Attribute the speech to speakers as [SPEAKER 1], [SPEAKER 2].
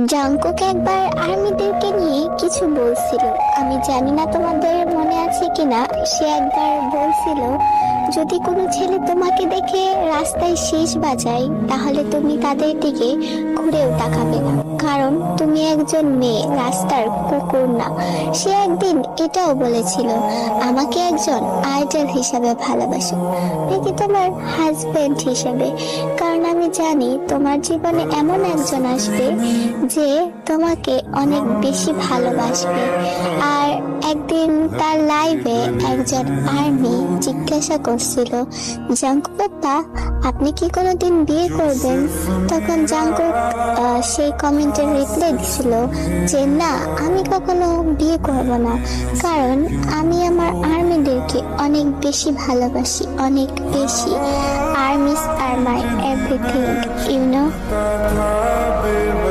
[SPEAKER 1] Jungkook একবার আর্মিদেরকে নিয়ে কিছু বলছিল, আমি জানি না তোমাদের মনে আছে কিনা। সে একবার বলছিল, যদি কোনো ছেলে তোমাকে দেখে রাস্তায় শীষ বাজায় তাহলে তুমি তাদের দিকে ঘুরেও তাকাবে না, কারণ তুমি একজন মেয়ে, রাস্তার কুকুর না। সে একদিন এটাও বলেছিল, আমাকে একজন আইডল হিসাবে ভালোবাসো, নাকি তোমার হাজবেন্ড হিসেবে, কারণ আমি জানি তোমার জীবনে এমন একজন আসবে যে তোমাকে অনেক বেশি ভালোবাসবে। আর একদিন তার লাইভে একজন আর্মি জিজ্ঞাসা করছিল, জাঙ্কুক বাপ্পা আপনি কি কোনোদিন বিয়ে করবেন? তখন জাঙ্কুক সেই কমেন্টের রিপ্লাই দিছিল যে না, আমি কখনো বিয়ে করব না, কারণ আমি আমার আর্মিদেরকে অনেক বেশি ভালোবাসি, অনেক বেশি। Armys are my everything, you no.